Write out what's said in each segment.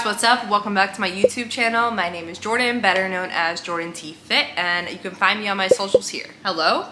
what's up? Welcome back to my YouTube channel. My name is Jordan, better known as Jordan T Fit, and you can find me on my socials here. Hello?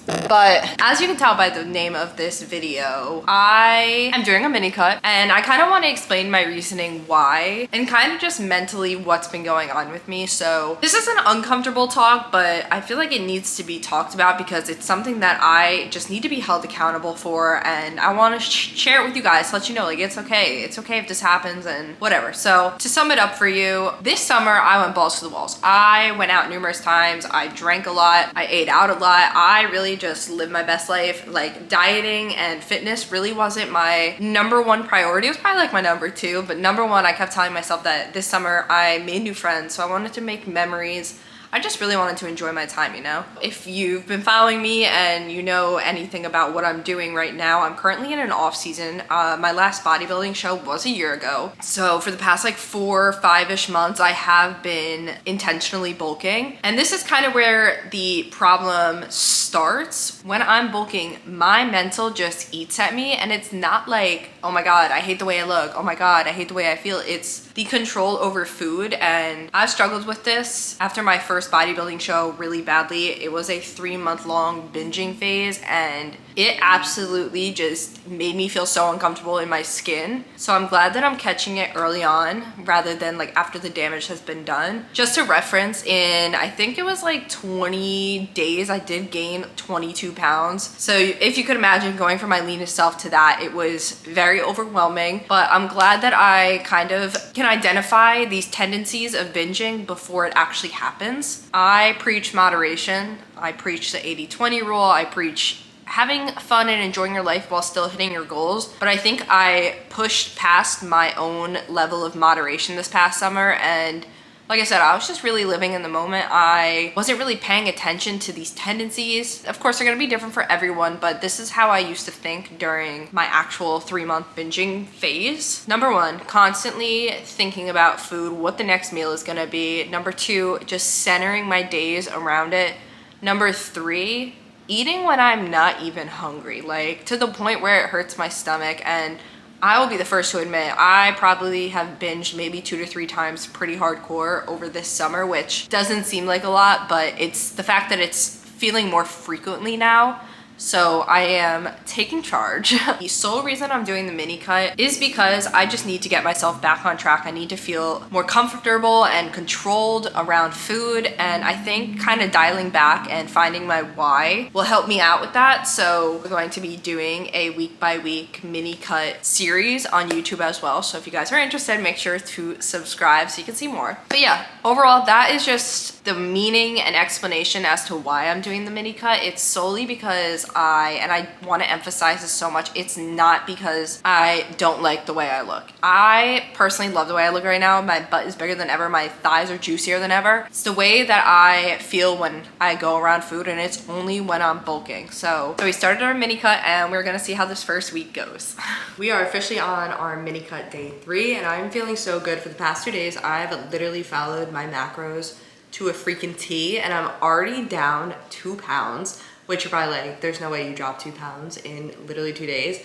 But as you can tell by the name of this video, I am doing a mini cut, and I kind of want to explain my reasoning why and kind of just mentally what's been going on with me. So this is an uncomfortable talk, but I feel like it needs to be talked about because it's something that I just need to be held accountable for, and I want to share it with you guys to let you know, like, it's okay. It's okay if this happens and whatever. So to sum it up for you, this summer I went balls to the walls. I went out numerous times. I drank a lot. I ate out a lot. I really just lived my best life. Like, dieting and fitness really wasn't my number one priority. It was probably like my number two, but number one, I kept telling myself that this summer I made new friends. So I wanted to make memories. I just really wanted to enjoy my time, you know? If you've been following me and you know anything about what I'm doing right now, I'm currently in an off season. My last bodybuilding show was a year ago. So for the past like 4 or 5-ish months, I have been intentionally bulking. And this is kind of where the problem starts. When I'm bulking, my mental just eats at me, and it's not like, oh my God, I hate the way I look. Oh my God, I hate the way I feel. It's the control over food. And I've struggled with this after my first bodybuilding show really badly. It was a 3-month-long binging phase, and it absolutely just made me feel so uncomfortable in my skin. So I'm glad that I'm catching it early on rather than like after the damage has been done. Just to reference, in I think it was like 20 days, I did gain 22 pounds. So if you could imagine going from my leanest self to that, it was very overwhelming. But I'm glad that I kind of can identify these tendencies of binging before it actually happens. I preach moderation. I preach the 80-20 rule. I preach having fun and enjoying your life while still hitting your goals. But I think I pushed past my own level of moderation this past summer, and like I said, I was just really living in the moment. I wasn't really paying attention to these tendencies. Of course, they're gonna be different for everyone, but this is how I used to think during my actual 3-month binging phase. Number one, constantly thinking about food, what the next meal is gonna be. Number two, just centering my days around it. Number three, eating when I'm not even hungry, like to the point where it hurts my stomach. And I will be the first to admit, I probably have binged maybe 2 to 3 times pretty hardcore over this summer, which doesn't seem like a lot, but it's the fact that it's feeling more frequently now. So I am taking charge. The sole reason I'm doing the mini cut is because I just need to get myself back on track. I need to feel more comfortable and controlled around food. And I think kind of dialing back and finding my why will help me out with that. So we're going to be doing a week-by-week mini cut series on YouTube as well. So if you guys are interested, make sure to subscribe so you can see more. But yeah, overall, that is just the meaning and explanation as to why I'm doing the mini cut. It's solely because I want to emphasize this so much, it's not because I don't like the way I look. I personally love the way I look right now. My butt is bigger than ever. My thighs are juicier than ever. It's the way that I feel when I go around food, and it's only when I'm bulking. So we started our mini cut, and we're gonna see how this first week goes. We are officially on our mini cut day 3, and I'm feeling so good. For the past 2 days, I've literally followed my macros to a freaking T, and I'm already down 2 pounds. Which you're probably like, there's no way you dropped 2 pounds in literally 2 days.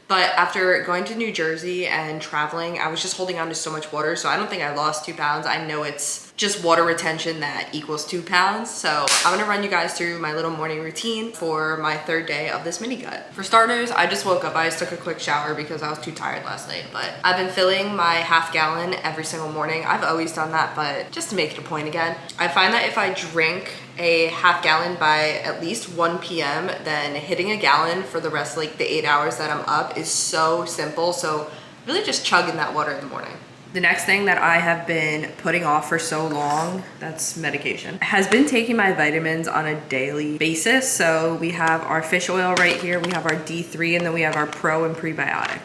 But after going to New Jersey and traveling, I was just holding on to so much water. So I don't think I lost 2 pounds. I know it's just water retention that equals 2 pounds. So I'm gonna run you guys through my little morning routine for my 3rd day of this mini cut. For starters, I just woke up. I just took a quick shower because I was too tired last night. But I've been filling my ½ gallon every single morning. I've always done that, but just to make it a point again, I find that if I drink a ½ gallon by at least 1 p.m., then hitting a gallon for the rest of like the 8 hours that I'm up is so simple. So really just chugging that water in the morning. The next thing that I have been putting off for so long, that's medication, has been taking my vitamins on a daily basis. So we have our fish oil right here, we have our D3, and then we have our pro and prebiotic.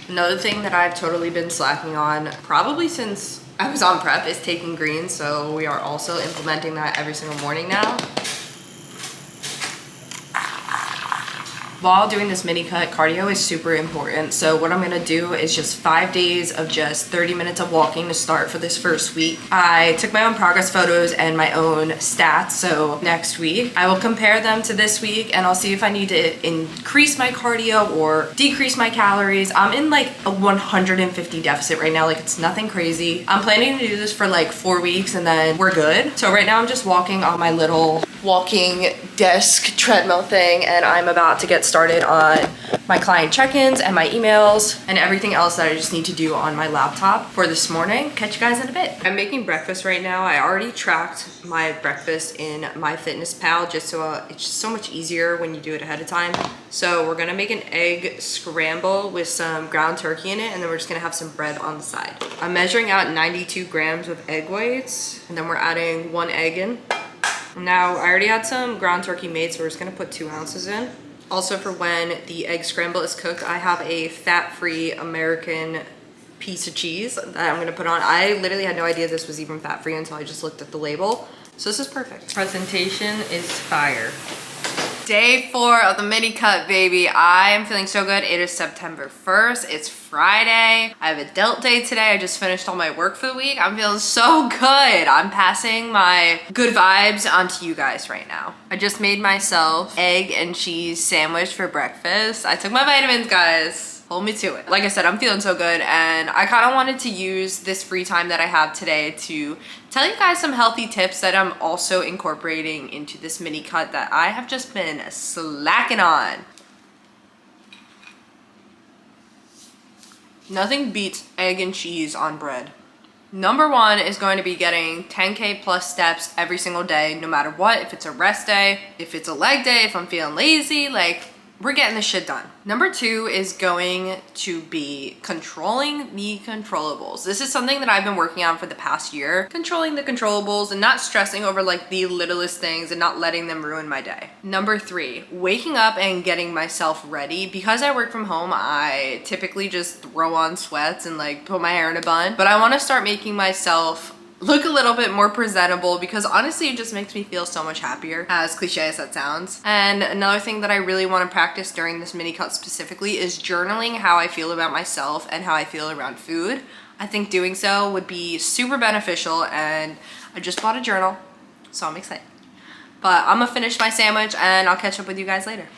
Another thing that I've totally been slacking on, probably since I was on prep, is taking greens. So we are also implementing that every single morning now. While doing this mini cut, cardio is super important. So what I'm gonna do is just 5 days of just 30 minutes of walking to start for this first week. I took my own progress photos and my own stats. So next week, I will compare them to this week and I'll see if I need to increase my cardio or decrease my calories. I'm in like a 150 deficit right now. Like it's nothing crazy. I'm planning to do this for like 4 weeks and then we're good. So right now I'm just walking on my little walking desk treadmill thing, and I'm about to get started on my client check-ins and my emails and everything else that I just need to do on my laptop for this morning. Catch you guys in a bit. I'm making breakfast right now. I already tracked my breakfast in MyFitnessPal just so it's just so much easier when you do it ahead of time. So we're gonna make an egg scramble with some ground turkey in it, and then we're just gonna have some bread on the side. I'm measuring out 92 grams of egg whites, and then we're adding 1 egg in. Now, I already had some ground turkey made, so we're just gonna put 2 ounces in. Also, for when the egg scramble is cooked, I have a fat-free American piece of cheese that I'm gonna put on. I literally had no idea this was even fat-free until I just looked at the label. So this is perfect. Presentation is fire. Day 4 of the mini cut, baby. I am feeling so good. It is September 1st. It's Friday. I have a delt day today. I just finished all my work for the week. I'm feeling so good. I'm passing my good vibes onto you guys right now. I just made myself egg and cheese sandwich for breakfast. I took my vitamins, guys. Hold me to it. Like I said, I'm feeling so good, and I kind of wanted to use this free time that I have today to tell you guys some healthy tips that I'm also incorporating into this mini cut that I have just been slacking on. Nothing beats egg and cheese on bread. Number 1 is going to be getting 10K plus steps every single day, no matter what. If it's a rest day, if it's a leg day, if I'm feeling lazy, like, we're getting this shit done. Number 2 is going to be controlling the controllables. This is something that I've been working on for the past year. Controlling the controllables and not stressing over like the littlest things and not letting them ruin my day. Number 3, waking up and getting myself ready. Because I work from home, I typically just throw on sweats and like put my hair in a bun. But I want to start making myself look a little bit more presentable, because honestly it just makes me feel so much happier, as cliche as that sounds. And another thing that I really want to practice during this mini cut specifically is journaling how I feel about myself and how I feel around food. I think doing so would be super beneficial, and I just bought a journal, so I'm excited. But I'm gonna finish my sandwich and I'll catch up with you guys later.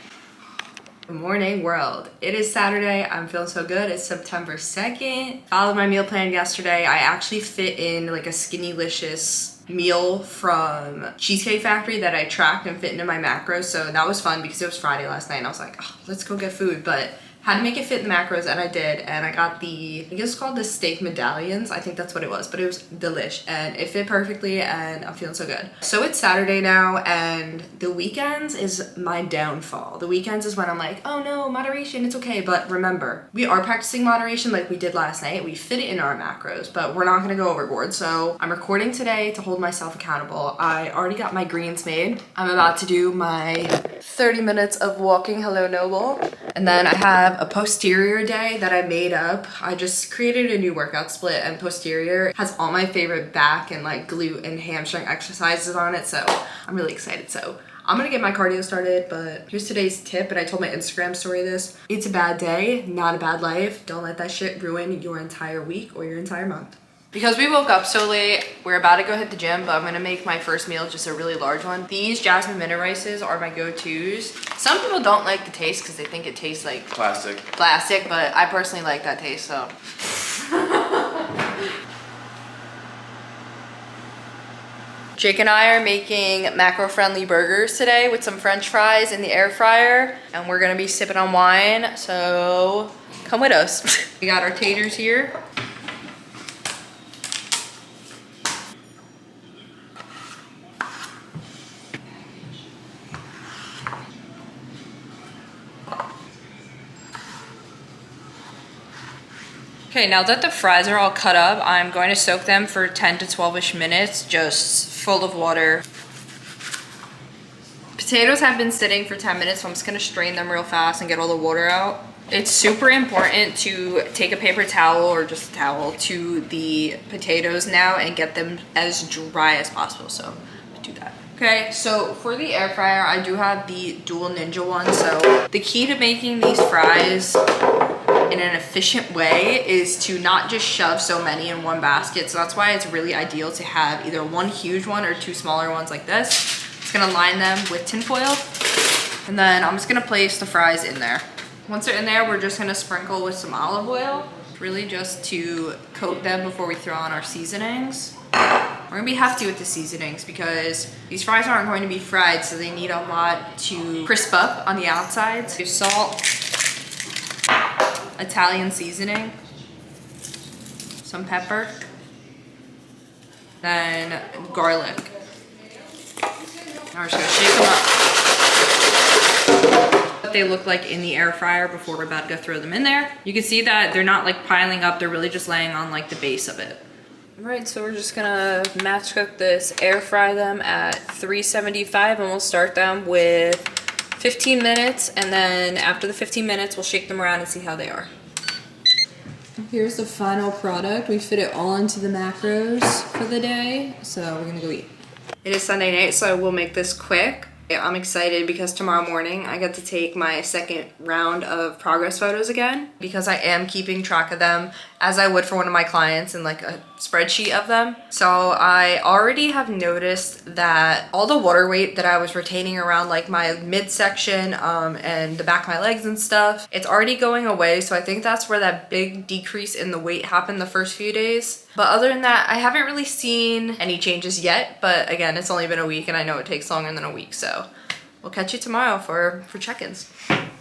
Good morning, world. It is Saturday. I'm feeling so good. It's September 2nd. Followed my meal plan yesterday. I actually fit in like a Skinnylicious meal from Cheesecake Factory that I tracked and fit into my macros. So that was fun because it was Friday last night and I was like, oh, let's go get food. But had to make it fit in the macros, and I did. And I got the, I guess it's called the steak medallions. I think that's what it was, but it was delish and it fit perfectly and I'm feeling so good. So it's Saturday now, and the weekends is my downfall. The weekends is when I'm like, oh no, moderation, it's okay. But remember, we are practicing moderation like we did last night. We fit it in our macros, but we're not gonna go overboard. So I'm recording today to hold myself accountable. I already got my greens made. I'm about to do my 30 minutes of walking Hello Noble. And then I have a posterior day that I made up. I just created a new workout split, and posterior has all my favorite back and like glute and hamstring exercises on it. So I'm really excited. So I'm gonna get my cardio started, but here's today's tip, and I told my Instagram story this. It's a bad day, not a bad life. Don't let that shit ruin your entire week or your entire month. Because we woke up so late, we're about to go hit the gym, but I'm gonna make my first meal just a really large one. These jasmine minute rices are my go-tos. Some people don't like the taste because they think it tastes like plastic, but I personally like that taste, so. Jake and I are making macro-friendly burgers today with some French fries in the air fryer, and we're gonna be sipping on wine, so come with us. We got our taters here. Okay, now that the fries are all cut up, I'm going to soak them for 10 to 12-ish minutes, just full of water. Potatoes have been sitting for 10 minutes, so I'm just gonna strain them real fast and get all the water out. It's super important to take a paper towel or just a towel to the potatoes now and get them as dry as possible, so do that. Okay, so for the air fryer, I do have the dual ninja one. So the key to making these fries in an efficient way is to not just shove so many in one basket. So that's why it's really ideal to have either one huge one or two smaller ones like this. Just gonna line them with tin foil, and then I'm just gonna place the fries in there. Once they're in there, we're just gonna sprinkle with some olive oil, really just to coat them before we throw on our seasonings. We're gonna be hefty with the seasonings because these fries aren't going to be fried, so they need a lot to crisp up on the outside. So salt, Italian seasoning, some pepper, then garlic. Now we're just gonna shake them up. What they look like in the air fryer before we're about to go throw them in there. You can see that they're not like piling up, they're really just laying on like the base of it. All right, so we're just gonna match cook this, air fry them at 375, and we'll start them with 15 minutes, and then after the 15 minutes, we'll shake them around and see how they are. Here's the final product. We fit it all into the macros for the day, so we're gonna go eat. It is Sunday night, so we'll make this quick. I'm excited because tomorrow morning I get to take my second round of progress photos again, because I am keeping track of them as I would for one of my clients in like a spreadsheet of them. So I already have noticed that all the water weight that I was retaining around like my midsection and the back of my legs and stuff, it's already going away. So I think that's where that big decrease in the weight happened the first few days. But other than that, I haven't really seen any changes yet. But again, it's only been a week and I know it takes longer than a week. So we'll catch you tomorrow for check-ins.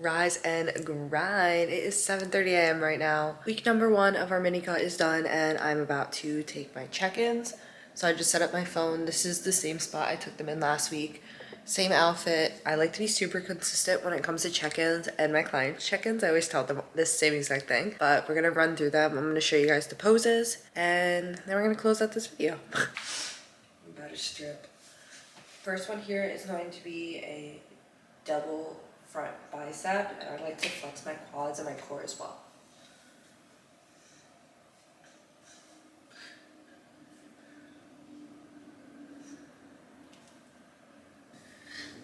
Rise and grind. It is 7:30 a.m. right now. Week number 1 of our mini cut is done and I'm about to take my check-ins. So I just set up my phone. This is the same spot I took them in last week. Same outfit. I like to be super consistent when it comes to check-ins and my clients' check-ins. I always tell them this same exact thing, but we're gonna run through them. I'm gonna show you guys the poses and then we're gonna close out this video. I'm about to strip. First one here is going to be a double front bicep, and I like to flex my quads and my core as well.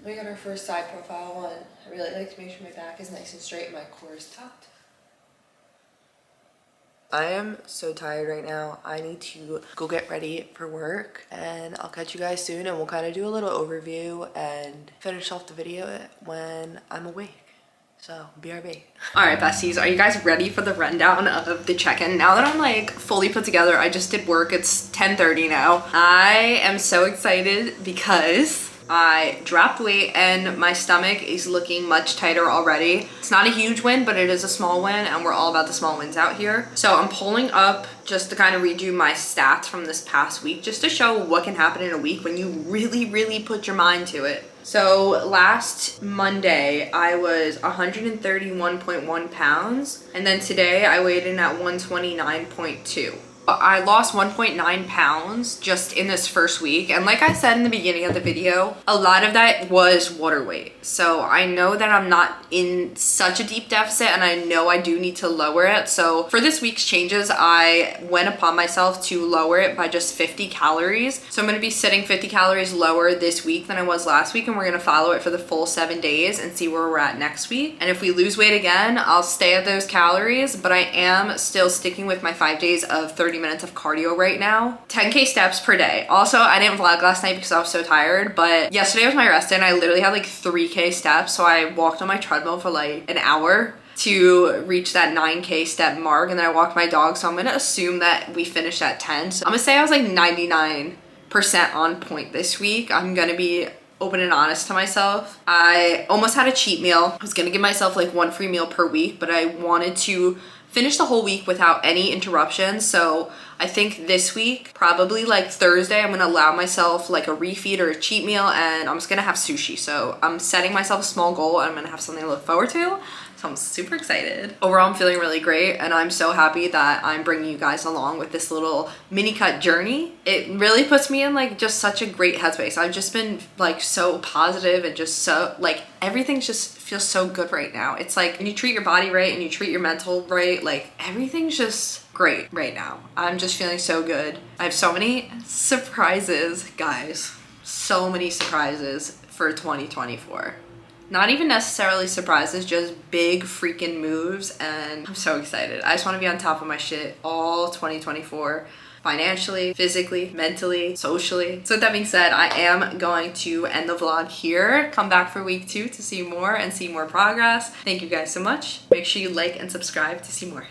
We got our first side profile one. I really like to make sure my back is nice and straight and my core is tucked. I am so tired right now. I need to go get ready for work and I'll catch you guys soon and we'll kind of do a little overview and finish off the video when I'm awake. So, BRB. All right, besties, are you guys ready for the rundown of the check-in? Now that I'm like fully put together, I just did work. It's 10:30 now. I am so excited because I dropped weight and my stomach is looking much tighter already. It's not a huge win, but it is a small win and we're all about the small wins out here. So I'm pulling up just to kind of redo my stats from this past week, just to show what can happen in a week when you really put your mind to it. So last Monday, I was 131.1 pounds. And then today I weighed in at 129.2. I lost 1.9 pounds just in this first week. And like I said in the beginning of the video, a lot of that was water weight. So I know that I'm not in such a deep deficit and I know I do need to lower it. So for this week's changes, I went upon myself to lower it by just 50 calories. So I'm gonna be sitting 50 calories lower this week than I was last week, and we're gonna follow it for the full 7 days and see where we're at next week. And if we lose weight again, I'll stay at those calories, but I am still sticking with my 5 days of 30 minutes of cardio right now. 10K steps per day. Also, I didn't vlog last night because I was so tired, but yesterday was my rest day and I literally had like 3K steps. So I walked on my treadmill for like an hour to reach that 9K step mark, and then I walked my dog. So I'm gonna assume that we finished at 10. So I'm gonna say I was like 99% on point this week. I'm gonna be open and honest to myself. I almost had a cheat meal. I was gonna give myself like 1 free meal per week, but I wanted to finish the whole week without any interruptions. So I think this week, probably like Thursday, I'm gonna allow myself like a refeed or a cheat meal, and I'm just gonna have sushi. So I'm setting myself a small goal and I'm gonna have something to look forward to. So I'm super excited. Overall, I'm feeling really great and I'm so happy that I'm bringing you guys along with this little mini cut journey. It really puts me in like just such a great headspace. I've just been like so positive and just so like everything just feels so good right now. It's like when you treat your body right and you treat your mental right, like everything's just great right now. I'm just feeling so good. I have so many surprises, guys. so many surprises for 2024. Not even necessarily surprises, just big freaking moves, and I'm so excited. I just want to be on top of my shit all 2024. Financially, physically, mentally, socially. So with that being said, I am going to end the vlog here. Come back for week 2 to see more and see more progress. Thank you guys so much. Make sure you like and subscribe to see more.